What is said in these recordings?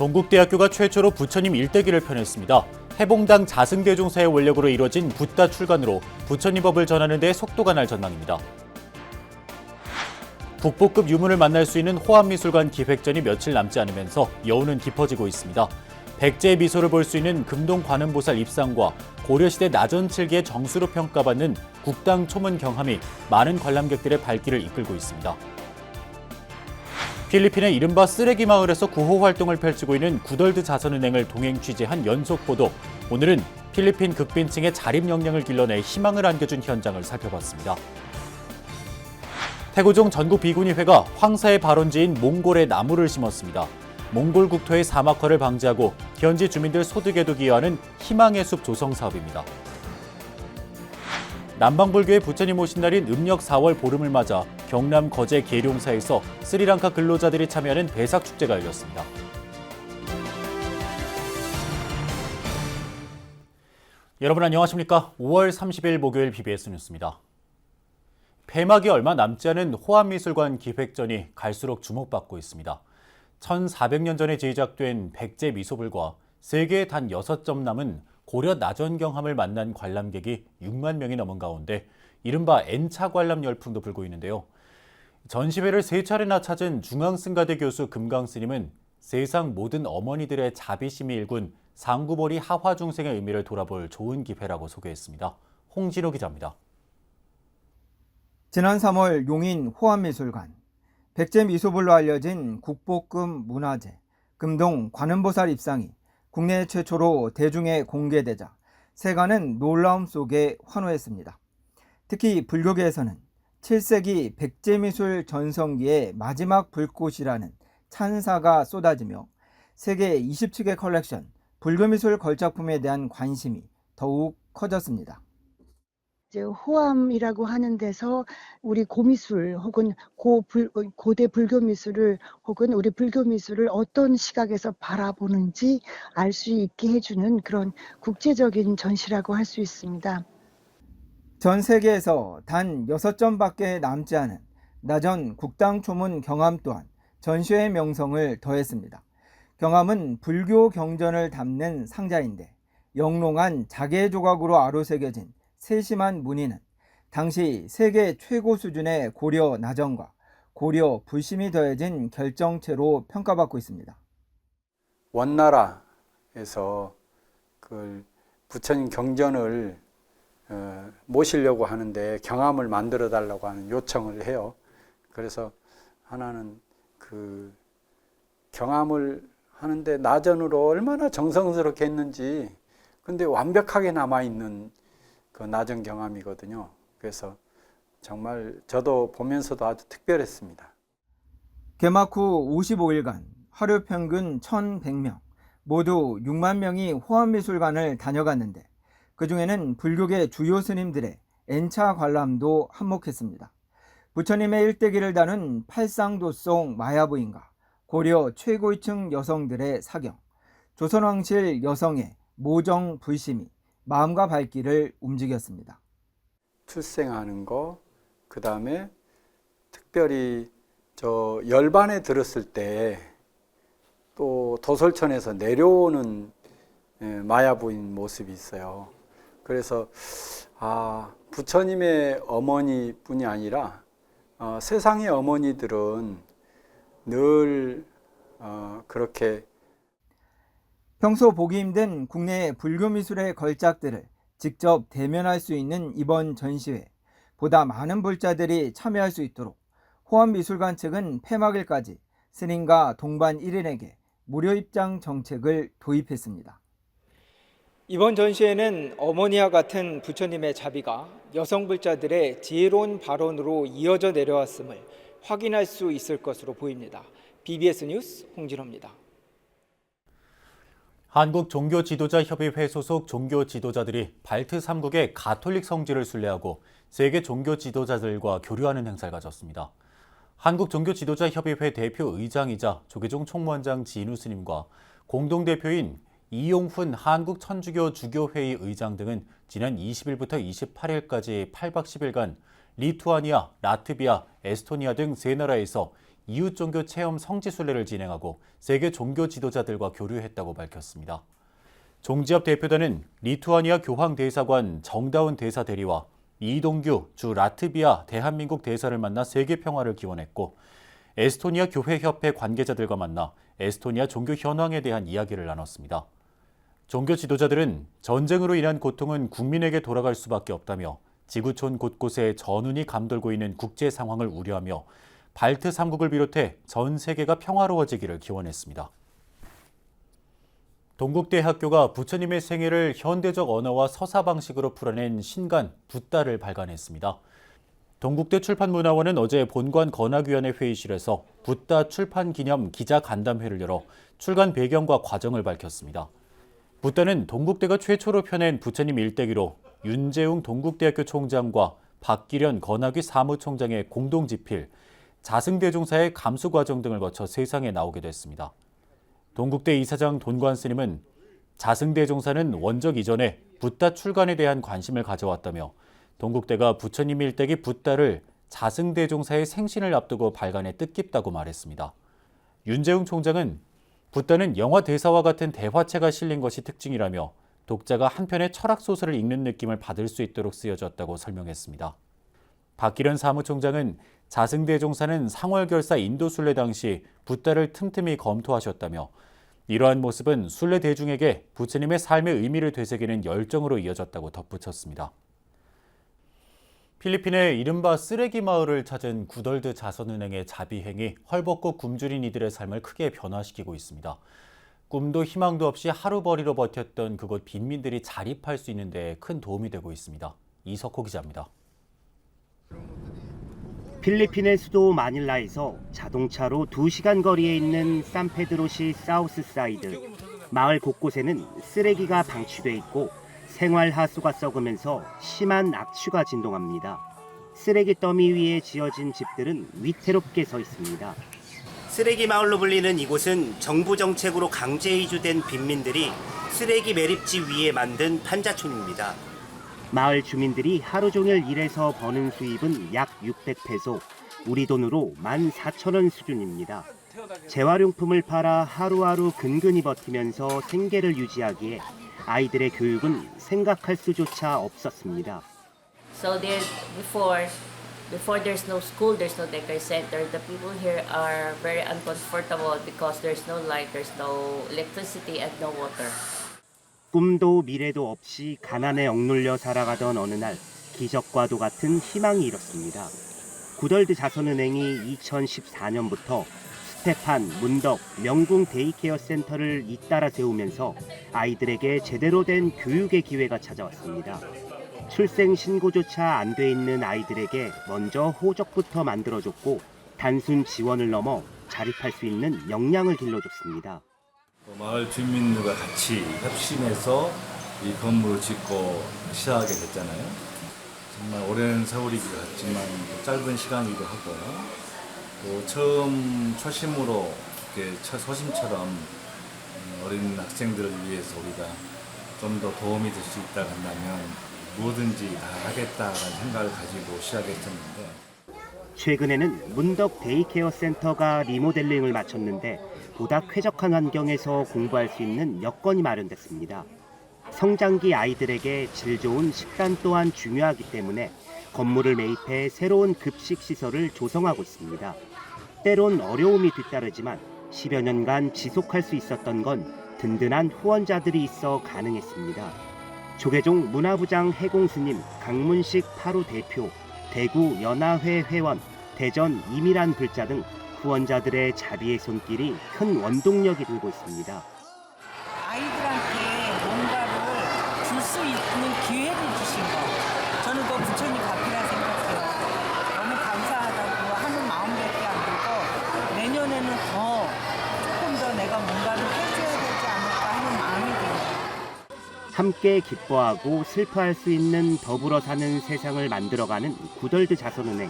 동국대학교가 최초로 부처님 일대기를 펴냈습니다. 해봉당 자승대종사의 원력으로 이뤄진 붓다 출간으로 부처님 법을 전하는 데 속도가 날 전망입니다. 국보급 유물을 만날 수 있는 호암미술관 기획전이 며칠 남지 않으면서 여운은 깊어지고 있습니다. 백제의 미소를 볼 수 있는 금동 관음보살 입상과 고려시대 나전칠기의 정수로 평가받는 국당 초문 경함이 많은 관람객들의 발길을 이끌고 있습니다. 필리핀의 이른바 쓰레기 마을에서 구호 활동을 펼치고 있는 구덜드 자선은행을 동행 취재한 연속 보도. 오늘은 필리핀 극빈층의 자립 역량을 길러내 희망을 안겨준 현장을 살펴봤습니다. 태고종 전국비구니회가 황사의 발원지인 몽골에 나무를 심었습니다. 몽골 국토의 사막화를 방지하고 현지 주민들 소득에도 기여하는 희망의 숲 조성 사업입니다. 남방불교의 부처님 오신 날인 음력 4월 보름을 맞아 경남 거제 계룡사에서 스리랑카 근로자들이 참여하는 배삭 축제가 열렸습니다. 여러분 안녕하십니까? 5월 30일 목요일 BBS 뉴스입니다. 폐막이 얼마 남지 않은 호암미술관 기획전이 갈수록 주목받고 있습니다. 1400년 전에 제작된 백제 미소불과 세계에 단 6점 남은 고려 나전경함을 만난 관람객이 6만 명이 넘은 가운데 이른바 N차 관람 열풍도 불고 있는데요. 전시회를 3차례나 찾은 중앙승가대 교수 금강스님은 세상 모든 어머니들의 자비심이 일군 상구보리 하화중생의 의미를 돌아볼 좋은 기회라고 소개했습니다. 홍진호 기자입니다. 지난 3월 용인 호암미술관, 백제 미소불로 알려진 국보급 문화재, 금동 관음보살 입상이 국내 최초로 대중에 공개되자 세간은 놀라움 속에 환호했습니다. 특히 불교계에서는 7세기 백제미술 전성기의 마지막 불꽃이라는 찬사가 쏟아지며 세계 27개 컬렉션 불교미술 걸작품에 대한 관심이 더욱 커졌습니다. 호암이라고 하는 데서 우리 고미술 혹은 고대 불교미술을 혹은 우리 불교미술을 어떤 시각에서 바라보는지 알 수 있게 해주는 그런 국제적인 전시라고 할 수 있습니다. 전 세계에서 단 6점밖에 남지 않은 나전 국당 초문 경함 또한 전시회의 명성을 더했습니다. 경함은 불교 경전을 담는 상자인데 영롱한 자개 조각으로 아로새겨진 세심한 무늬는 당시 세계 최고 수준의 고려 나전과 고려 불심이 더해진 결정체로 평가받고 있습니다. 원나라에서 그 부처님 경전을 모시려고 하는데 경함을 만들어 달라고 하는 요청을 해요. 그래서 하나는 그 경함을 하는데 나전으로 얼마나 정성스럽게 했는지 근데 완벽하게 남아있는 그 나전 경함이거든요. 그래서 정말 저도 보면서도 아주 특별했습니다. 개막 후 55일간 하루 평균 1,100명, 모두 6만 명이 호암미술관을 다녀갔는데 그중에는 불교계 주요 스님들의 N차 관람도 한몫했습니다. 부처님의 일대기를 다룬 팔상도송 마야부인과 고려 최고위층 여성들의 사경, 조선왕실 여성의 모정 불심이 마음과 발길을 움직였습니다. 출생하는 거, 그 다음에 특별히 저 열반에 들었을 때 또 도솔천에서 내려오는 마야부인 모습이 있어요. 그래서 부처님의 어머니뿐이 아니라 세상의 어머니들은 늘 그렇게 평소 보기 힘든 국내 불교미술의 걸작들을 직접 대면할 수 있는 이번 전시회, 보다 많은 불자들이 참여할 수 있도록 호암미술관 측은 폐막일까지 스님과 동반 1인에게 무료 입장 정책을 도입했습니다. 이번 전시회는 어머니와 같은 부처님의 자비가 여성 불자들의 지혜로운 발언으로 이어져 내려왔음을 확인할 수 있을 것으로 보입니다. BBS 뉴스 홍진호입니다. 한국종교지도자협의회 소속 종교지도자들이 발트 3국의 가톨릭 성지를 순례하고 세계 종교지도자들과 교류하는 행사를 가졌습니다. 한국종교지도자협의회 대표 의장이자 조계종 총무원장 진우 스님과 공동대표인 이용훈 한국천주교 주교회의 의장 등은 지난 20일부터 28일까지 8박 10일간 리투아니아, 라트비아, 에스토니아 등 3나라에서 이웃 종교 체험 성지 순례를 진행하고 세계 종교 지도자들과 교류했다고 밝혔습니다. 종지협 대표단은 리투아니아 교황대사관 정다운 대사 대리와 이동규 주 라트비아 대한민국 대사를 만나 세계 평화를 기원했고, 에스토니아 교회협회 관계자들과 만나 에스토니아 종교 현황에 대한 이야기를 나눴습니다. 종교 지도자들은 전쟁으로 인한 고통은 국민에게 돌아갈 수밖에 없다며 지구촌 곳곳에 전운이 감돌고 있는 국제 상황을 우려하며 발트 3국을 비롯해 전 세계가 평화로워지기를 기원했습니다. 동국대학교가 부처님의 생애를 현대적 언어와 서사 방식으로 풀어낸 신간 붓다를 발간했습니다. 동국대 출판문화원은 어제 본관 건학위원회 회의실에서 붓다 출판 기념 기자 간담회를 열어 출간 배경과 과정을 밝혔습니다. 붓다는 동국대가 최초로 펴낸 부처님 일대기로 윤재웅 동국대학교 총장과 박기련 건학위 사무총장의 공동 집필, 자승대종사의 감수 과정 등을 거쳐 세상에 나오게 됐습니다. 동국대 이사장 돈관 스님은 자승대종사는 원적 이전에 붓다 출간에 대한 관심을 가져왔다며 동국대가 부처님 일대기 붓다를 자승대종사의 생신을 앞두고 발간해 뜻깊다고 말했습니다. 윤재웅 총장은 붓다는 영화 대사와 같은 대화체가 실린 것이 특징이라며 독자가 한 편의 철학 소설을 읽는 느낌을 받을 수 있도록 쓰여졌다고 설명했습니다. 박기련 사무총장은 자승대종사는 상월결사 인도순례 당시 붓다를 틈틈이 검토하셨다며 이러한 모습은 순례 대중에게 부처님의 삶의 의미를 되새기는 열정으로 이어졌다고 덧붙였습니다. 필리핀의 이른바 쓰레기 마을을 찾은 구덜드 자선은행의 자비행이 헐벗고 굶주린 이들의 삶을 크게 변화시키고 있습니다. 꿈도 희망도 없이 하루벌이로 버텼던 그곳 빈민들이 자립할 수 있는 데 큰 도움이 되고 있습니다. 이석호 기자입니다. 필리핀의 수도 마닐라에서 자동차로 2시간 거리에 있는 산페드로시 사우스사이드. 마을 곳곳에는 쓰레기가 방치돼 있고 생활 하수가 썩으면서 심한 악취가 진동합니다. 쓰레기 더미 위에 지어진 집들은 위태롭게 서 있습니다. 쓰레기 마을로 불리는 이곳은 정부 정책으로 강제 이주된 빈민들이 쓰레기 매립지 위에 만든 판자촌입니다. 마을 주민들이 하루 종일 일해서 버는 수입은 약 600페소, 우리 돈으로 14,000원 수준입니다. 재활용품을 팔아 하루하루 근근히 버티면서 생계를 유지하기에 아이들의 교육은 생각할 수조차 없었습니다. So there before there's no school, there's no daycare center. The people here are very uncomfortable because there's no light, there's no electricity and no water. 꿈도 미래도 없이 가난에 억눌려 살아가던 어느 날 기적과도 같은 희망이 일었습니다. 구덜드 자선은행이 2014년부터 스테판, 문덕, 명궁 데이케어 센터를 잇따라 세우면서 아이들에게 제대로 된 교육의 기회가 찾아왔습니다. 출생 신고조차 안 돼 있는 아이들에게 먼저 호적부터 만들어줬고 단순 지원을 넘어 자립할 수 있는 역량을 길러줬습니다. 마을 주민들과 같이 협심해서 이 건물을 짓고 시작하게 됐잖아요. 정말 오랜 세월이기도 했지만 또 짧은 시간이기도 하고 또 처음 초심으로 이렇게 첫 소심처럼 어린 학생들을 위해서 우리가 좀 더 도움이 될 수 있다고 한다면 뭐든지 다 하겠다라는 생각을 가지고 시작했었는데 최근에는 문덕 데이케어 센터가 리모델링을 마쳤는데 보다 쾌적한 환경에서 공부할 수 있는 여건이 마련됐습니다. 성장기 아이들에게 질 좋은 식단 또한 중요하기 때문에 건물을 매입해 새로운 급식 시설을 조성하고 있습니다. 때론 어려움이 뒤따르지만 10여 년간 지속할 수 있었던 건 든든한 후원자들이 있어 가능했습니다. 조계종 문화부장 해공스님, 강문식 파루 대표, 대구 연화회 회원, 대전 이미란 불자 등 후원자들의 자비의 손길이 큰 원동력이 되고 있습니다. 아이들한테 뭔가를 줄 수 있는 기회를 주신 거, 저는 그 부처님 갚이라 생각해요. 너무 감사하다고 하는 마음밖에 안 들고 내년에는 조금 더 내가 뭔가를 해줘야 되지 않을까 하는 마음이 듭니다. 함께 기뻐하고 슬퍼할 수 있는 더불어 사는 세상을 만들어가는 구덜드 자선은행.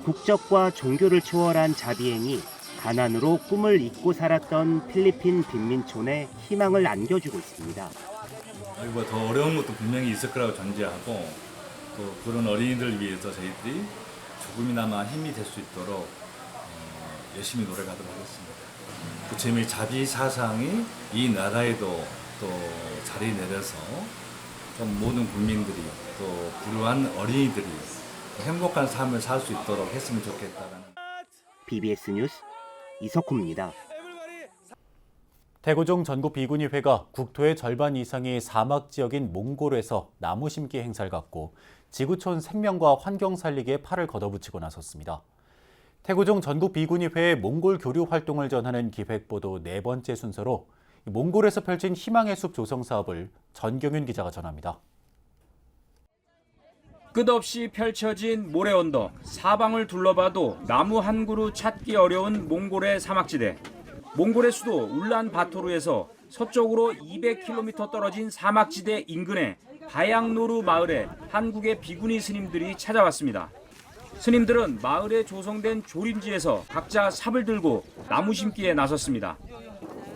국적과 종교를 초월한 자비행이 가난으로 꿈을 잊고 살았던 필리핀 빈민촌에 희망을 안겨주고 있습니다. 아이고 더 어려운 것도 분명히 있을 거라고 전제하고 또 그런 어린이들 위해서 저희들이 조금이나마 힘이 될 수 있도록 열심히 노력하도록 하겠습니다. 부처님의 자비 사상이 이 나라에도 또 자리 내려서 좀 모든 국민들이 또 불우한 어린이들이 행복한 삶을 살 수 있도록 했으면 좋겠다는. BBS 뉴스 이석호입니다. 태고종 전국 비구니회가 국토의 절반 이상이 사막 지역인 몽골에서 나무 심기 행사를 갖고 지구촌 생명과 환경 살리기에 팔을 걷어붙이고 나섰습니다. 태고종 전국 비구니회의 몽골 교류 활동을 전하는 기획보도 4번째 순서로 몽골에서 펼친 희망의 숲 조성 사업을 전경윤 기자가 전합니다. 끝없이 펼쳐진 모래 언덕, 사방을 둘러봐도 나무 한 그루 찾기 어려운 몽골의 사막지대. 몽골의 수도 울란바토르에서 서쪽으로 200km 떨어진 사막지대 인근의 바양노루 마을에 한국의 비구니 스님들이 찾아왔습니다. 스님들은 마을에 조성된 조림지에서 각자 삽을 들고 나무 심기에 나섰습니다.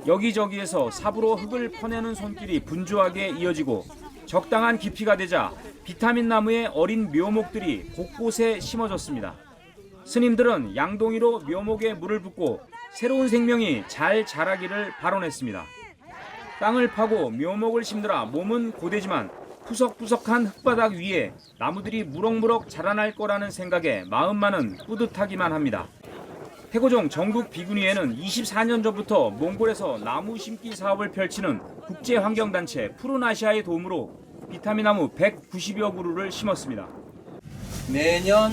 여기저기에서 삽으로 흙을 퍼내는 손길이 분주하게 이어지고 적당한 깊이가 되자 비타민 나무의 어린 묘목들이 곳곳에 심어졌습니다. 스님들은 양동이로 묘목에 물을 붓고 새로운 생명이 잘 자라기를 발언했습니다. 땅을 파고 묘목을 심느라 몸은 고되지만 푸석푸석한 흙바닥 위에 나무들이 무럭무럭 자라날 거라는 생각에 마음만은 뿌듯하기만 합니다. 태고종 전국 비구니회는 24년 전부터 몽골에서 나무 심기 사업을 펼치는 국제환경단체 푸른아시아의 도움으로 비타민 나무 190여 그루를 심었습니다. 매년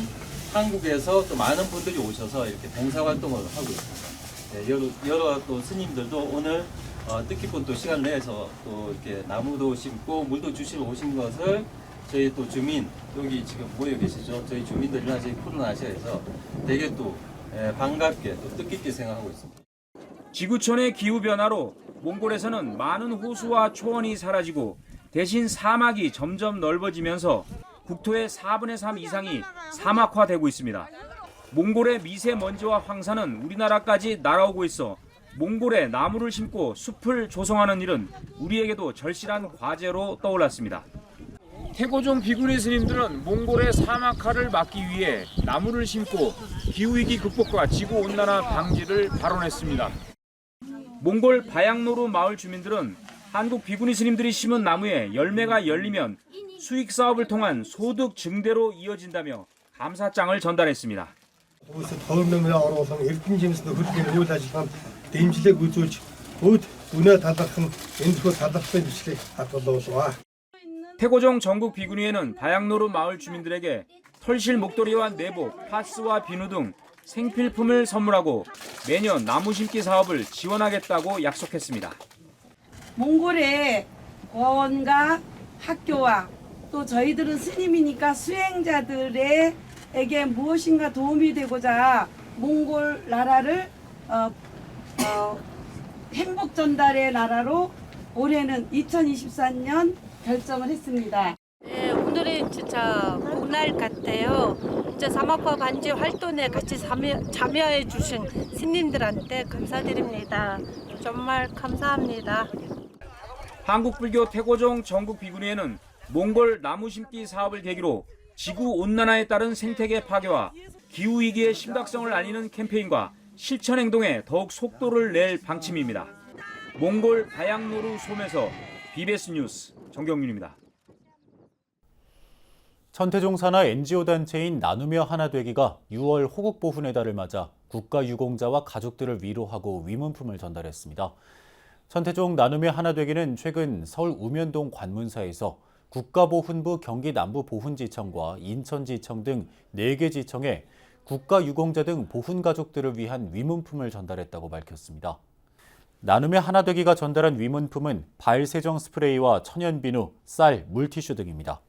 한국에서 또 많은 분들이 오셔서 이렇게 봉사활동을 하고 있습니다. 네, 여러 또 스님들도 오늘 뜻깊은 또 시간을 내서 또 이렇게 나무도 심고 물도 주시러 오신 것을 저희 또 주민, 여기 지금 모여 계시죠? 저희 주민들이나 저희 푸른아시아에서 되게 또 반갑게 또 뜻깊게 생각하고 있습니다. 지구촌의 기후변화로 몽골에서는 많은 호수와 초원이 사라지고 대신 사막이 점점 넓어지면서 국토의 4분의 3 이상이 사막화되고 있습니다. 몽골의 미세먼지와 황사는 우리나라까지 날아오고 있어 몽골에 나무를 심고 숲을 조성하는 일은 우리에게도 절실한 과제로 떠올랐습니다. 태고종 비구니 스님들은 몽골의 사막화를 막기 위해 나무를 심고 기후위기 극복과 지구온난화 방지를 발언했습니다. 몽골 바양노루 마을 주민들은 한국 비구니 스님들이 심은 나무에 열매가 열리면 수익 사업을 통한 소득 증대로 이어진다며 감사장을 전달했습니다. 태고종 전국 비구니회는 바양노루 마을 주민들에게 털실 목도리와 내복, 파스와 비누 등 생필품을 선물하고 매년 나무 심기 사업을 지원하겠다고 약속했습니다. 몽골의 고원과 학교와 또 저희들은 스님이니까 수행자들에게 무엇인가 도움이 되고자 몽골 나라를 행복 전달의 나라로 올해는 2024년 결정을 했습니다. 네, 오늘은 진짜 복날 같아요. 진짜 사막화 반지 활동에 같이 참여해 주신 스님들한테 감사드립니다. 정말 감사합니다. 한국불교 태고종 전국 비구니회는 몽골 나무 심기 사업을 계기로 지구온난화에 따른 생태계 파괴와 기후위기의 심각성을 알리는 캠페인과 실천 행동에 더욱 속도를 낼 방침입니다. 몽골 바양노루 솜에서 BBS 뉴스 정경윤입니다. 천태종 산하 NGO 단체인 나누며 하나 되기가 6월 호국보훈의 달을 맞아 국가유공자와 가족들을 위로하고 위문품을 전달했습니다. 천태종 나누며 하나 되기는 최근 서울 우면동 관문사에서 국가보훈부 경기남부보훈지청과 인천지청 등 4개 지청에 국가유공자 등 보훈가족들을 위한 위문품을 전달했다고 밝혔습니다. 나눔의 하나되기가 전달한 위문품은 발세정 스프레이와 천연비누, 쌀, 물티슈 등입니다.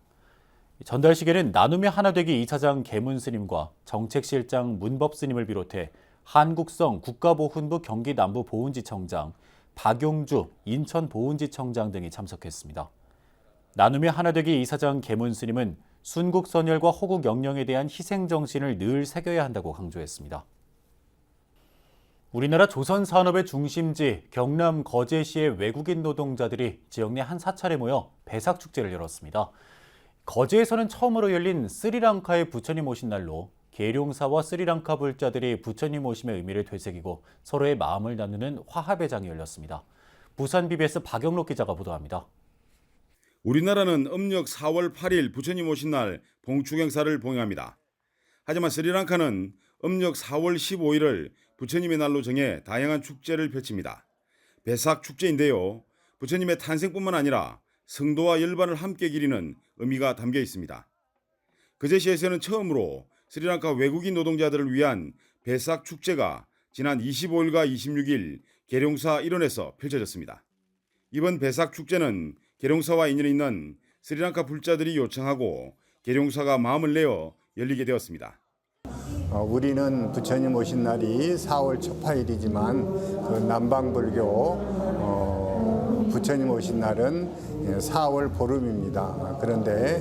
전달식에는 나눔의 하나되기 2차장 계문스님과 정책실장 문법스님을 비롯해 한국성 국가보훈부 경기남부보훈지청장, 박용주 인천보훈지청장 등이 참석했습니다. 나눔의 하나되기 이사장 계문스님은 순국선열과 호국 영령에 대한 희생정신을 늘 새겨야 한다고 강조했습니다. 우리나라 조선산업의 중심지 경남 거제시의 외국인 노동자들이 지역 내 한 사찰에 모여 배삭축제를 열었습니다. 거제에서는 처음으로 열린 스리랑카의 부처님 오신 날로 계룡사와 스리랑카 불자들이 부처님 오심의 의미를 되새기고 서로의 마음을 나누는 화합의 장이 열렸습니다. 부산 BBS 박영록 기자가 보도합니다. 우리나라는 음력 4월 8일 부처님 오신 날 봉축 행사를 봉행합니다. 하지만 스리랑카는 음력 4월 15일을 부처님의 날로 정해 다양한 축제를 펼칩니다. 배삭 축제인데요. 부처님의 탄생뿐만 아니라 성도와 열반을 함께 기리는 의미가 담겨 있습니다. 그제시에서는 처음으로 스리랑카 외국인 노동자들을 위한 배삭 축제가 지난 25일과 26일 계룡사 일원에서 펼쳐졌습니다. 이번 배삭 축제는 계룡사와 인연이 있는 스리랑카 불자들이 요청하고 계룡사가 마음을 내어 열리게 되었습니다. 우리는 부처님 오신 날이 4월 초파일이지만 그 남방불교 부처님 오신 날은 4월 보름입니다. 그런데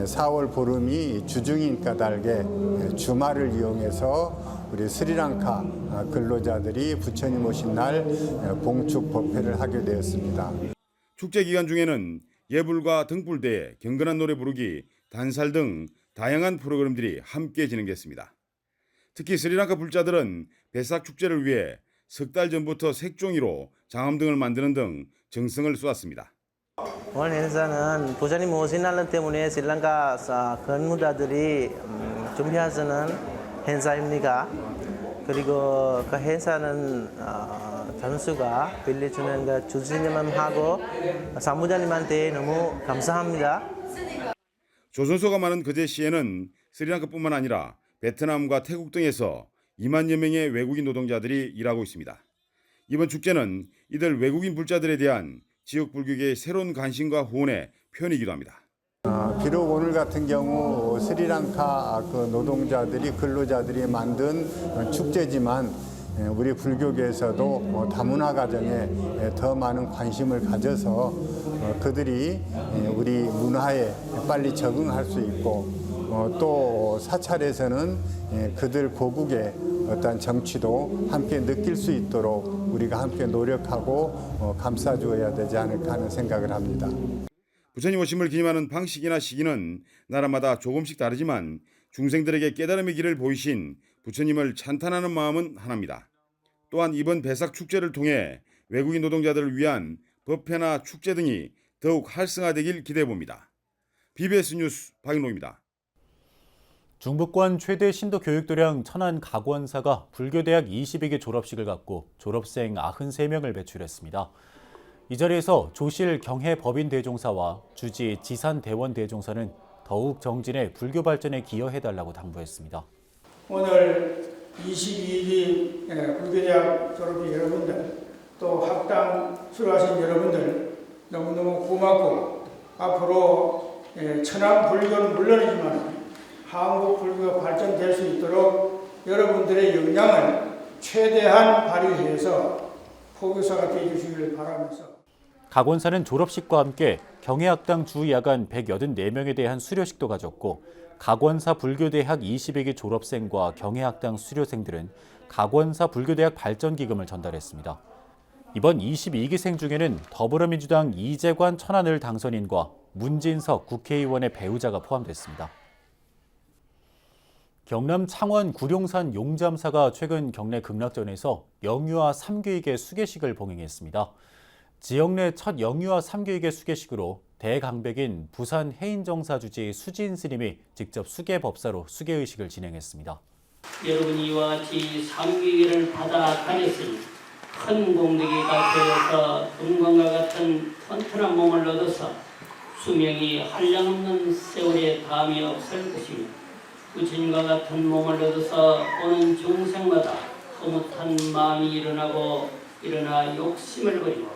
4월 보름이 주중인 까닭에 주말을 이용해서 우리 스리랑카 근로자들이 부처님 오신 날 봉축 법회를 하게 되었습니다. 축제 기간 중에는 예불과 등불대회, 경건한 노래 부르기, 단살 등 다양한 프로그램들이 함께 진행됐습니다. 특히 스리랑카 불자들은 배삭 축제를 위해 석 달 전부터 색종이로 장엄 등을 만드는 등 정성을 쏟았습니다. 오늘 행사는 부처님 오신 날 때문에 스리랑카 근무자들이 준비하시는 행사입니다. 그리고 그 행사는 전수가 빌려주는 그 주주님하고 사무장님한테 너무 감사합니다. 조선소가 많은 그제시에는 스리랑카뿐만 아니라 베트남과 태국 등에서 2만여 명의 외국인 노동자들이 일하고 있습니다. 이번 축제는 이들 외국인 불자들에 대한 지역 불교계의 새로운 관심과 후원의 표현이기도 합니다. 비록 오늘 같은 경우 스리랑카 그 노동자들이 근로자들이 만든 축제지만 우리 불교계에서도 다문화 가정에 더 많은 관심을 가져서 그들이 우리 문화에 빨리 적응할 수 있고 또 사찰에서는 그들 고국의 어떤 정치도 함께 느낄 수 있도록 우리가 함께 노력하고 감싸주어야 되지 않을까 하는 생각을 합니다. 부처님 오심을 기념하는 방식이나 시기는 나라마다 조금씩 다르지만 중생들에게 깨달음의 길을 보이신 부처님을 찬탄하는 마음은 하나입니다. 또한 이번 배삭 축제를 통해 외국인 노동자들을 위한 법회나 축제 등이 더욱 활성화되길 기대해봅니다. BBS 뉴스 박인록입니다. 중부권 최대 신도 교육도량 천안 각원사가 불교대학 22기 졸업식을 갖고 졸업생 93명을 배출했습니다. 이 자리에서 조실 경해법인대종사와 주지 지산대원대종사는 더욱 정진해 불교 발전에 기여해달라고 당부했습니다. 오늘 22기 불교대학 졸업생 여러분들 또 학당 수료하신 여러분들 너무너무 고맙고 앞으로 천안 불교는 물론이지만 한국 불교가 발전될 수 있도록 여러분들의 역량을 최대한 발휘해서 포교사가 되어주시기를 바라면서 각원사는 졸업식과 함께 경해학당 주야간 184명에 대한 수료식도 가졌고 각원사 불교대학 22기 졸업생과 경해학당 수료생들은 각원사 불교대학 발전기금을 전달했습니다. 이번 22기생 중에는 더불어민주당 이재관 천안을 당선인과 문진석 국회의원의 배우자가 포함됐습니다. 경남 창원 구룡산 용잠사가 최근 경내 극락전에서 영유아 3교육의 수계식을 봉행했습니다. 지역 내 첫 영유아 3교육의 수계식으로 대강백인 부산 해인정사 주지 수진 스님이 직접 수계 법사로 수계의식을 진행했습니다. 여러분이 이와 같이 3교육을 받아 가졌으니 큰 공덕이가 되어서 금광과 같은 튼튼한 몸을 얻어서 수명이 한량없는 세월에 담이 없을 것입니다. 부처님과 같은 몸을 얻어서 오는 중생마다 흐뭇한 마음이 일어나 욕심을 버리고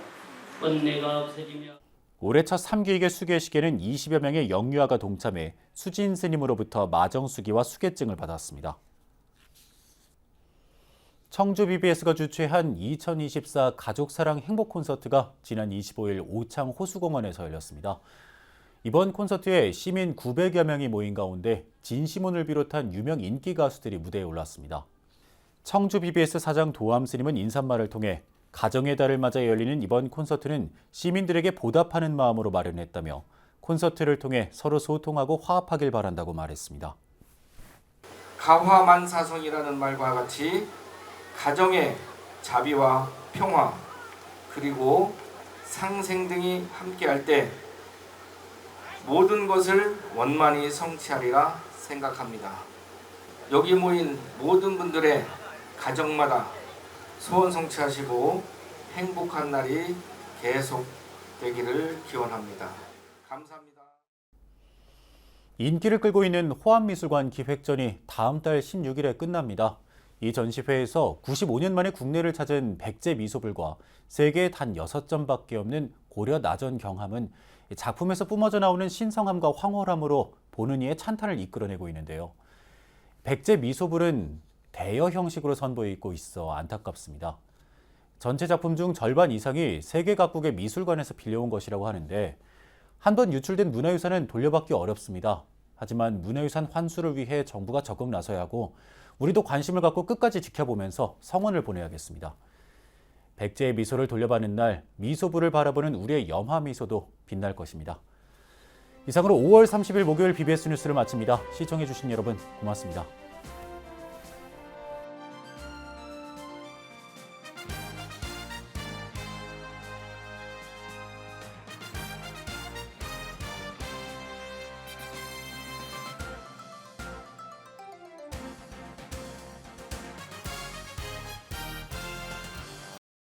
번뇌가 없어지며 올해 첫 3교육의 수계식에는 20여 명의 영유아가 동참해 수진 스님으로부터 마정수기와 수계증을 받았습니다. 청주 BBS가 주최한 2024 가족사랑 행복 콘서트가 지난 25일 오창 호수공원에서 열렸습니다. 이번 콘서트에 시민 900여 명이 모인 가운데 진시몬을 비롯한 유명 인기 가수들이 무대에 올랐습니다. 청주 BBS 사장 도암 스님은 인사말을 통해 가정의 달을 맞아 열리는 이번 콘서트는 시민들에게 보답하는 마음으로 마련했다며 콘서트를 통해 서로 소통하고 화합하길 바란다고 말했습니다. 가화만사성이라는 말과 같이 가정의 자비와 평화 그리고 상생 등이 함께할 때 모든 것을 원만히 성취하리라 생각합니다. 여기 모인 모든 분들의 가정마다 소원 성취하시고 행복한 날이 계속되기를 기원합니다. 감사합니다. 인기를 끌고 있는 호암미술관 기획전이 다음 달 16일에 끝납니다. 이 전시회에서 95년 만에 국내를 찾은 백제 미소불과 세계에 단 6점밖에 없는 고려 나전 경함은 작품에서 뿜어져 나오는 신성함과 황홀함으로 보는 이의 찬탄을 이끌어내고 있는데요. 백제 미소불은 대여 형식으로 선보이고 있어 안타깝습니다. 전체 작품 중 절반 이상이 세계 각국의 미술관에서 빌려온 것이라고 하는데 한번 유출된 문화유산은 돌려받기 어렵습니다. 하지만 문화유산 환수를 위해 정부가 적극 나서야 하고 우리도 관심을 갖고 끝까지 지켜보면서 성원을 보내야겠습니다. 백제의 미소를 돌려받는 날 미소불을 바라보는 우리의 염화미소도 빛날 것입니다. 이상으로 5월 30일 목요일 BBS 뉴스를 마칩니다. 시청해주신 여러분 고맙습니다.